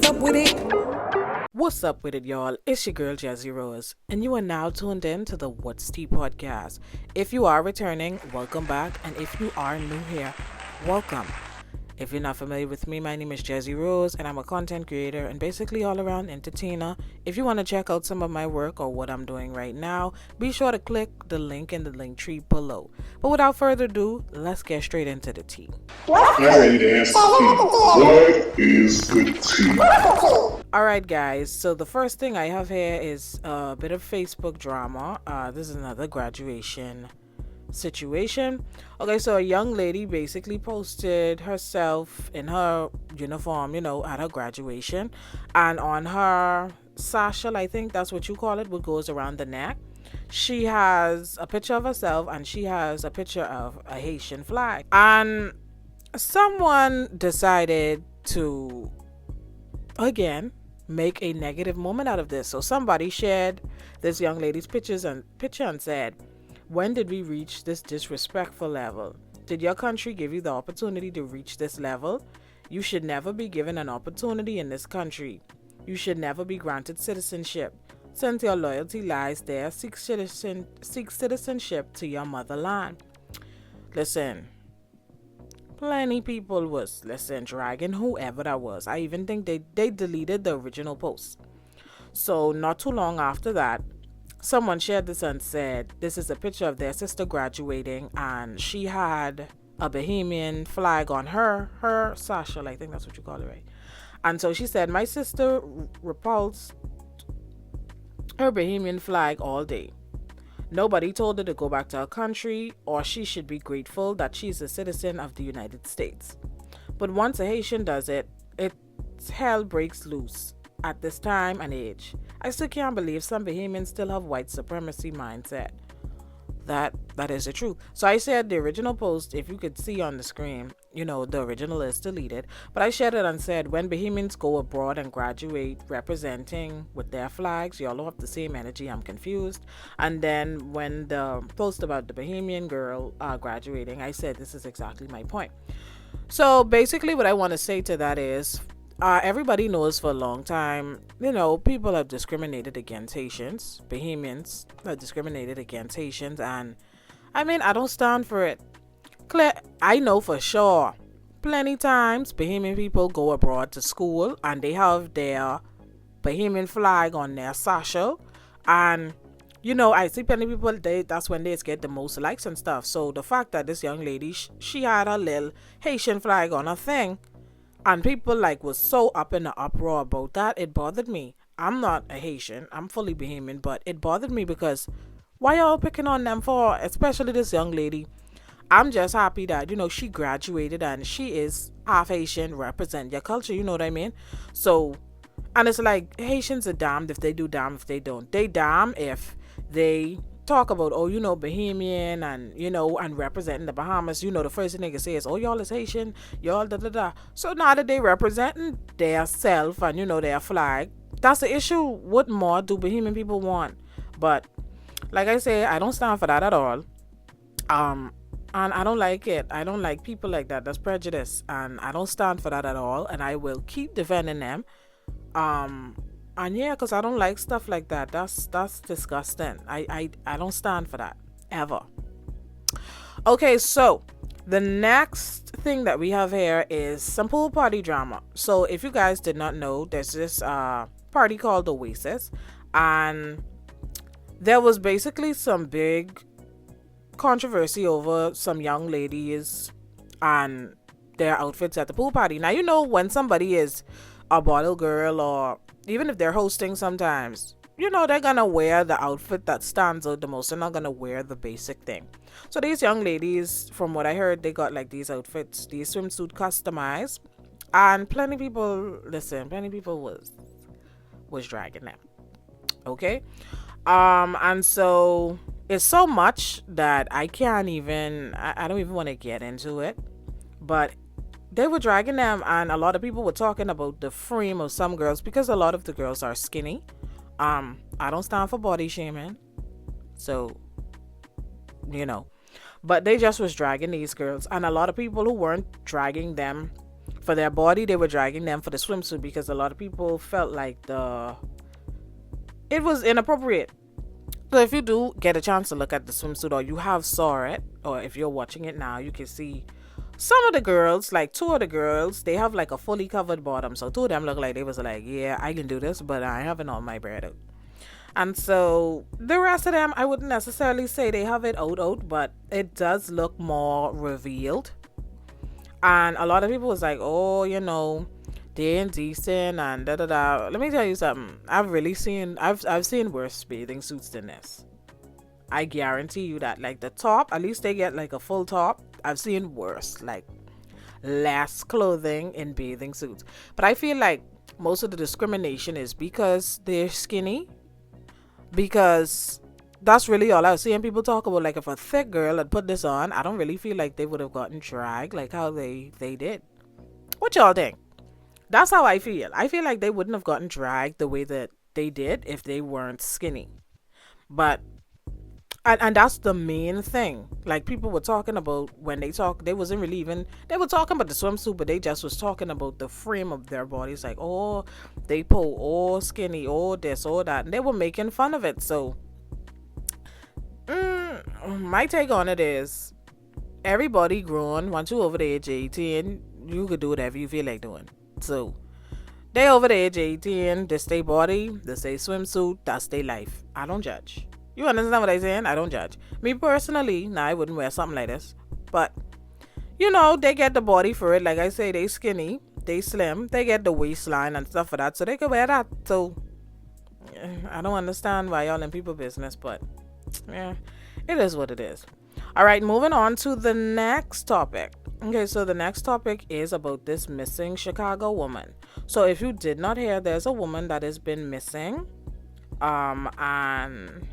up with it? What's up with it, y'all? It's your girl Jezzy, and you are now tuned in to the What's Tea podcast. If you are returning, welcome back, and if you are new here, welcome. If you're not familiar with me, my name is Jezzy, and I'm a content creator and basically all around entertainer. If you want to check out some of my work or what I'm doing right now, be sure to click the link in the link tree below. But without further ado, let's get straight into the tea. I'm ready to ask what is the tea? Alright guys, so the first thing I have here is a bit of Facebook drama. This is another graduation situation. Okay, so a young lady basically posted herself in her uniform, at her graduation, and on her satchel, I think that's what you call it, what goes around the neck, she has a picture of herself and she has a picture of a Haitian flag. And someone decided to again make a negative moment out of this. So somebody shared this young lady's picture and said, "When did we reach this disrespectful level? Did your country give you the opportunity to reach this level? You should never be given an opportunity in this country. You should never be granted citizenship. Since your loyalty lies there, seek citizenship to your motherland." Listen, plenty people was dragging whoever that was. I even think they deleted the original post. So not too long after that, someone shared this and said this is a picture of their sister graduating, and she had a Bahamian flag on her satchel. I think that's what you call it, right? And so she said, "My sister repulsed her Bahamian flag all day. Nobody told her to go back to her country, or she should be grateful that she's a citizen of the United States. But once a Haitian does it, it's hell breaks loose at this time and age. I still can't believe some Bahamians still have white supremacy mindset." That is the truth. So I shared the original post. If you could see on the screen, the original is deleted. But I shared it and said, when Bahamians go abroad and graduate representing with their flags, y'all don't have the same energy. I'm confused. And then when the post about the Bahamian girl graduating, I said, this is exactly my point. So basically what I want to say to that is, everybody knows for a long time, people have discriminated against Haitians. Bahamians have discriminated against Haitians, and I don't stand for it. I know for sure plenty times Bahamian people go abroad to school and they have their Bahamian flag on their satchel, and I see plenty people, that's when they get the most likes and stuff. So the fact that this young lady, she had her little Haitian flag on her thing, and people was so up in the uproar about that, it bothered me. I'm not a Haitian, I'm fully Bahamian, but it bothered me because why y'all picking on them for, especially this young lady? I'm just happy that, she graduated and she is half Haitian, represent your culture, you know what I mean? So, and it's like, Haitians are damned if they do, damned if they don't. They damn if they talk about, Bahamian and, and representing the Bahamas, the first thing they can say is, oh, y'all is Haitian, y'all da. So now that they representing their self and, their flag, that's the issue. What more do Bahamian people want? But like I say, I don't stand for that at all. And I don't like it. I don't like people like that. That's prejudice, and I don't stand for that at all, and I will keep defending them. And yeah, because I don't like stuff like that. That's disgusting. I don't stand for that ever. Okay, so the next thing that we have here is some pool party drama. So if you guys did not know, there's this party called Oasis, and there was basically some big controversy over some young ladies and their outfits at the pool party. Now, when somebody is a bottle girl, or even if they're hosting sometimes, they're gonna wear the outfit that stands out the most. They're not gonna wear the basic thing. So these young ladies, from what I heard, they got these outfits, these swimsuit customized, and plenty people was dragging them. Okay, and so it's so much that I don't even want to get into it, but they were dragging them, and a lot of people were talking about the frame of some girls, because a lot of the girls are skinny. I don't stand for body shaming, so but they just was dragging these girls, and a lot of people who weren't dragging them For their body, they were dragging them for the swimsuit because a lot of people felt like it was inappropriate. So if you do get a chance to look at the swimsuit, or you have saw it, or if you're watching it now, you can see some of the girls, like two of the girls, they have like a fully covered bottom. So two of them look like they was like, yeah, I can do this, but I haven't all my bread out. And so the rest of them, I wouldn't necessarily say they have it out, but it does look more revealed. And a lot of people was like, oh, they indecent and da da da. Let me tell you something. I've seen worse bathing suits than this. I guarantee you that. Like the top, at least they get like a full top. I've seen worse, like less clothing in bathing suits. But I feel like most of the discrimination is because they're skinny. Because that's really all I was seeing people talk about. Like if a thick girl had put this on, I don't really feel like they would have gotten dragged like how they did. What y'all think? That's how I feel. I feel like they wouldn't have gotten dragged the way that they did if they weren't skinny. But and that's the main thing. Like people were talking about when they wasn't really even, they were talking about the swimsuit, but they just was talking about the frame of their bodies. Like, oh, they pull, oh, skinny, oh, this, oh, that. And they were making fun of it. So my take on it is everybody grown. Once you over the age of 18, you could do whatever you feel like doing. So they over the age of 18, this they body, this they swimsuit, that's their life. I don't judge. You understand what I'm saying? I don't judge. Me personally, I wouldn't wear something like this. But, they get the body for it. Like I say, they skinny, they slim, they get the waistline and stuff for that. So they could wear that. So, I don't understand why y'all in people business. But, yeah, it is what it is. All right, moving on to the next topic. Okay, so the next topic is about this missing Chicago woman. So if you did not hear, there's a woman that has been missing. And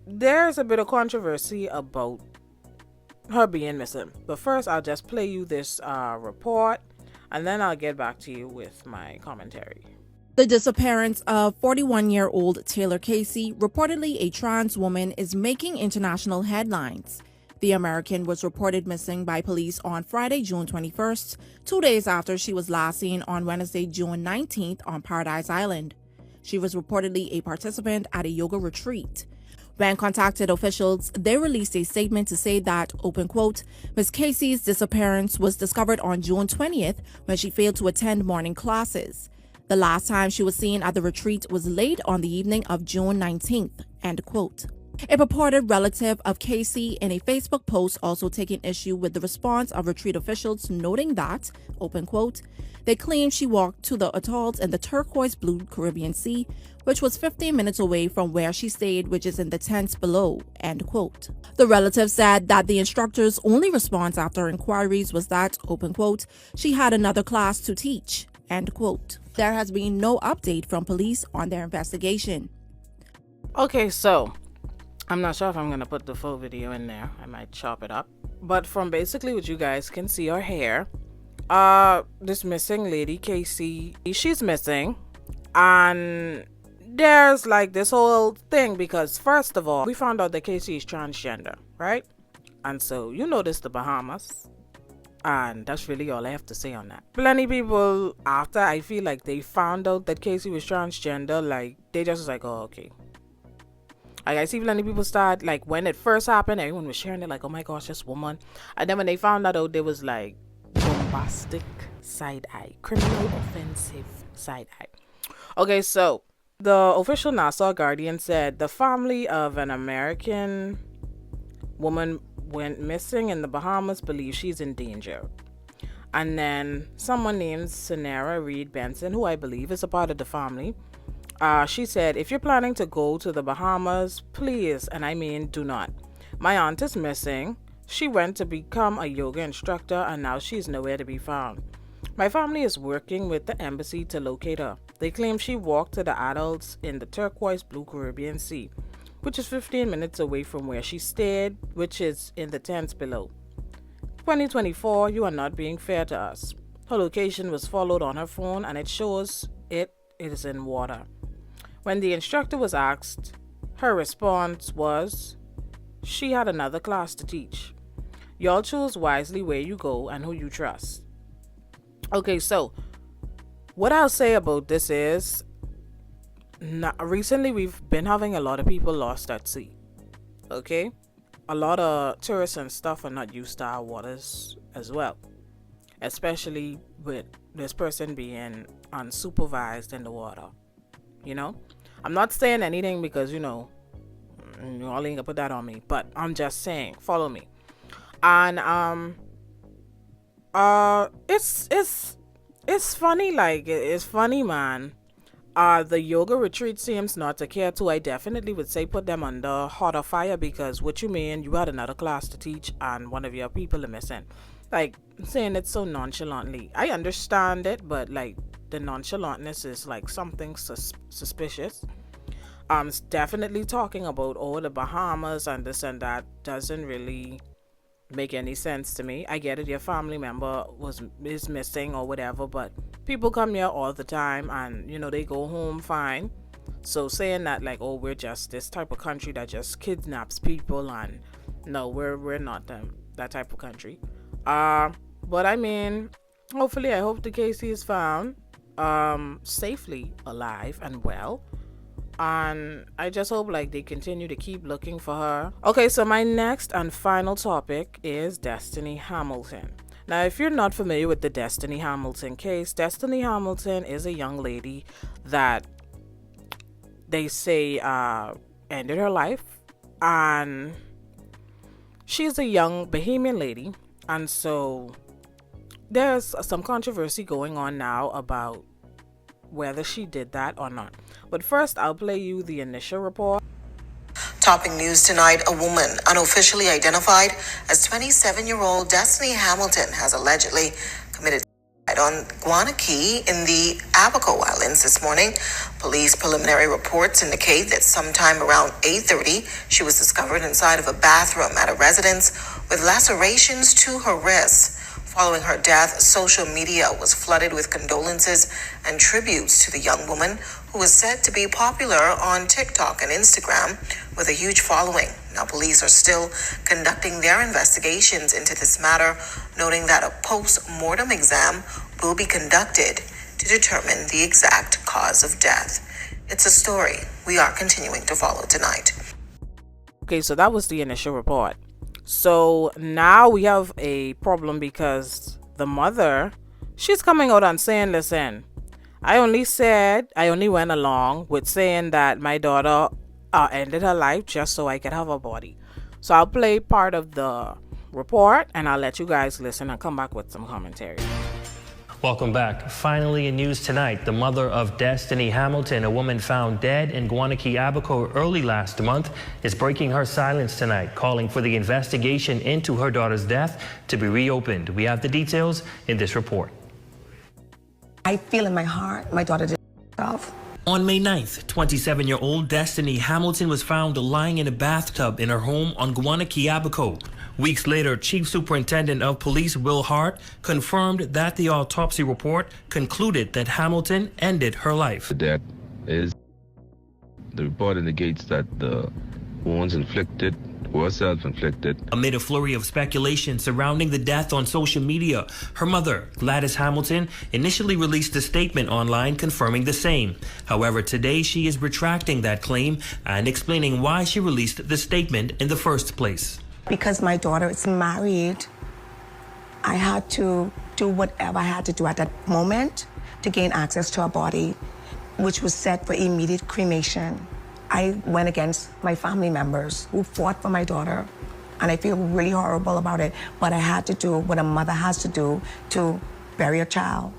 there's a bit of controversy about her being missing. But first, I'll just play you this report, and then I'll get back to you with my commentary. The disappearance of 41-year-old Taylor Casey, reportedly a trans woman, is making international headlines. The American was reported missing by police on Friday, June 21st, 2 days after she was last seen on Wednesday, June 19th on Paradise Island. She was reportedly a participant at a yoga retreat. When contacted officials, they released a statement to say that, open quote, Ms. Casey's disappearance was discovered on June 20th when she failed to attend morning classes. The last time she was seen at the retreat was late on the evening of June 19th, end quote. A purported relative of Casey in a Facebook post also taking issue with the response of retreat officials, noting that, open quote, they claim she walked to the atolls in the turquoise blue Caribbean Sea, which was 15 minutes away from where she stayed, which is in the tents below, end quote. The relative said that the instructor's only response after inquiries was that, open quote, she had another class to teach, end quote. There has been no update from police on their investigation. Okay, so I'm not sure if I'm going to put the full video in there. I might chop it up. But from basically what you guys can see, her hair, this missing lady, Casey, she's missing. And there's like this whole thing because first of all, we found out that Casey is transgender, right? And so this the Bahamas. And that's really all I have to say on that. Plenty people, after I feel like they found out that Casey was transgender, like they just was like, oh, okay. Like I see plenty people start, like when it first happened, everyone was sharing it like, oh my gosh, this woman. And then when they found that out, there was like bombastic side eye, criminal offensive side eye. Okay, so the official Nassau Guardian said the family of an American woman went missing in the Bahamas, believes she's in danger. And then someone named Sonera Reed Benson, who I believe is a part of the family, she said, if you're planning to go to the Bahamas, please, and I mean do not. My aunt is missing. She went to become a yoga instructor and now she's nowhere to be found. My family is working with the embassy to locate her. They claim she walked to the adults in the turquoise blue Caribbean Sea, which is 15 minutes away from where she stayed, which is in the tents below. 2024, you are not being fair to us. Her location was followed on her phone and it shows it is in water. When the instructor was asked, her response was, she had another class to teach. Y'all choose wisely where you go and who you trust. Okay, so what I'll say about this is, recently we've been having a lot of people lost at sea. Okay, a lot of tourists and stuff are not used to our waters as well, especially with this person being unsupervised in the water. You know, I'm not saying anything because you all ain't gonna put that on me, but I'm just saying, follow me. And it's funny, like it's funny, man. The yoga retreat seems not to care too. I definitely would say put them under hotter fire, because what you mean, you had another class to teach and one of your people are missing. Like, saying it so nonchalantly. I understand it, but like the nonchalantness is like something suspicious. Definitely talking about the Bahamas and this and that doesn't really make any sense to me. I get it, your family member is missing or whatever, but people come here all the time and they go home fine. So saying that like, oh, we're just this type of country that just kidnaps people, and no, we're not that type of country. But I mean, hopefully, I hope the Casey is found safely alive and well. And I just hope like they continue to keep looking for her. Okay, so my next and final topic is Destiny Hamilton. Now, if you're not familiar with the Destiny Hamilton case, Destiny Hamilton is a young lady that they say ended her life, and she's a young Bahamian lady, and so there's some controversy going on now about whether she did that or not. But first, I'll play you the initial report. Topping news tonight, a woman unofficially identified as 27-year-old Destiny Hamilton has allegedly committed suicide on Guana Key in the Abaco Islands this morning. Police preliminary reports indicate that sometime around 8:30, she was discovered inside of a bathroom at a residence with lacerations to her wrists. Following her death, social media was flooded with condolences and tributes to the young woman, who is said to be popular on TikTok and Instagram with a huge following. Now, police are still conducting their investigations into this matter, noting that a post-mortem exam will be conducted to determine the exact cause of death. It's a story we are continuing to follow tonight. Okay, so that was the initial report. So now we have a problem, because the mother, she's coming out and saying, listen, I only went along with saying that my daughter ended her life just so I could have her body. So I'll play part of the report and I'll let you guys listen and come back with some commentary. Welcome back. Finally in news tonight, the mother of Destiny Hamilton, a woman found dead in Guana Key, Abaco early last month, is breaking her silence tonight, calling for the investigation into her daughter's death to be reopened. We have the details in this report. I feel in my heart my daughter did herself. On May 9th, 27-year-old Destiny Hamilton was found lying in a bathtub in her home on Guana Key, Abaco. Weeks later, Chief Superintendent of Police Will Hart confirmed that the autopsy report concluded that Hamilton ended her life. The report indicates that the wounds inflicted were self-inflicted. Amid a flurry of speculation surrounding the death on social media, her mother, Gladys Hamilton, initially released a statement online confirming the same. However, today she is retracting that claim and explaining why she released the statement in the first place. Because my daughter is married, I had to do whatever I had to do at that moment to gain access to her body, which was set for immediate cremation. I went against my family members who fought for my daughter, and I feel really horrible about it, but I had to do what a mother has to do to bury a child.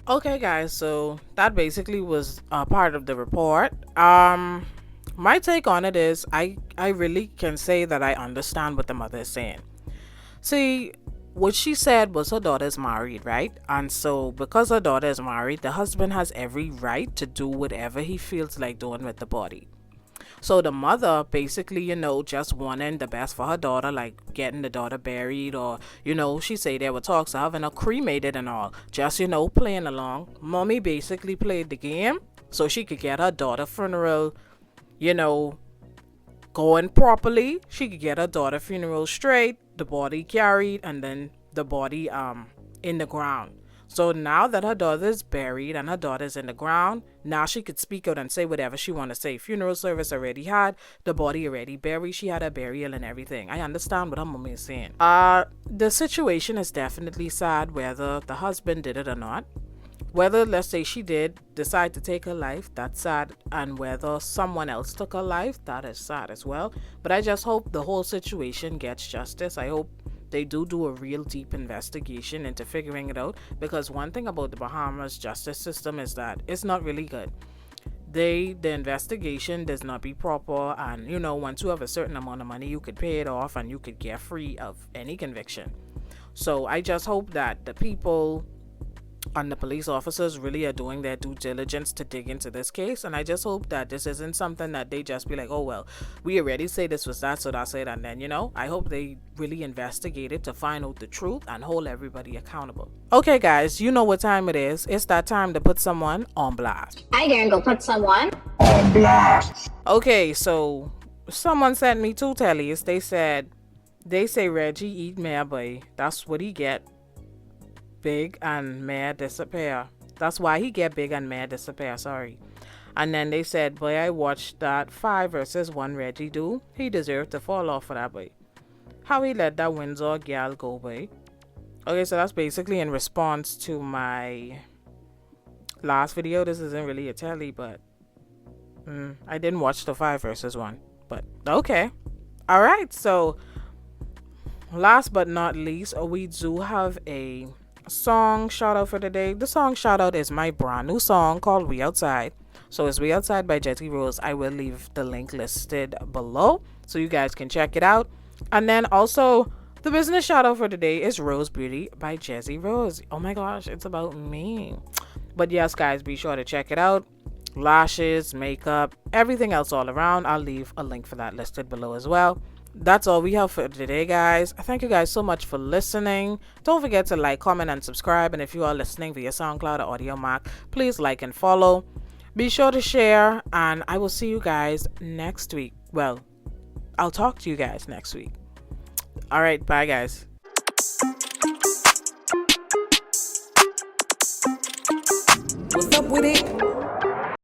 Okay, guys, so that basically was part of the report. My take on it is I really can say that I understand what the mother is saying. See, what she said was her daughter is married, right? And so because her daughter is married, the husband has every right to do whatever he feels like doing with the body. So the mother basically, just wanting the best for her daughter, like getting the daughter buried, or, she say there were talks of having her cremated and all, just, playing along. Mommy basically played the game so she could get her daughter funeral, going properly. She could get her daughter funeral straight, the body carried, and then the body in the ground. So now that her daughter is buried and her daughter's in the ground, now she could speak out and say whatever she want to say. Funeral service already had, the body already buried, she had a burial and everything. I understand what her mom is saying. The situation is definitely sad, whether the husband did it or not. Whether, let's say, she did decide to take her life, that's sad. And whether someone else took her life, that is sad as well. But I just hope the whole situation gets justice. I hope they do a real deep investigation into figuring it out, because one thing about the Bahamas justice system is that it's not really good. The investigation does not be proper, and once you have a certain amount of money, you could pay it off and you could get free of any conviction. So I just hope that the people and the police officers really are doing their due diligence to dig into this case, and I just hope that this isn't something that they just be like, oh well, we already say this was that, so that's it. And then I hope they really investigate it to find out the truth and hold everybody accountable. Okay guys, you know what time it is. It's that time to put someone on blast. I dare go put someone On blast. Okay, so someone sent me 2 tellies. They say Reggie eat Mare boy. That's what he get. Big and Mare disappear. That's why he get big and Mare disappear. Sorry. And then they said, boy, I watched that 5 versus 1 Reggie do. He deserved to fall off for that boy. How he let that Windsor gal go, boy. Okay, so that's basically in response to my last video. This isn't really a telly, but I didn't watch the 5 versus 1. But okay. Alright, so last but not least, we do have a song shout out for today. The song shout out is my brand new song called We Outside. So it's We Outside by Jezzy Rose. I will leave the link listed below so you guys can check it out. And then also the business shout out for today is Rose Beauty by Jezzy Rose. Oh my gosh, it's about me. But yes guys, be sure to check it out. Lashes, makeup, everything else all around. I'll leave a link for that listed below as well. That's all we have for today, guys. Thank you guys so much for listening. Don't forget to like, comment, and subscribe. And if you are listening via SoundCloud or AudioMac, please like and follow. Be sure to share, and I will see you guys next week. Well, I'll talk to you guys next week. All right, bye, guys. What's up with it?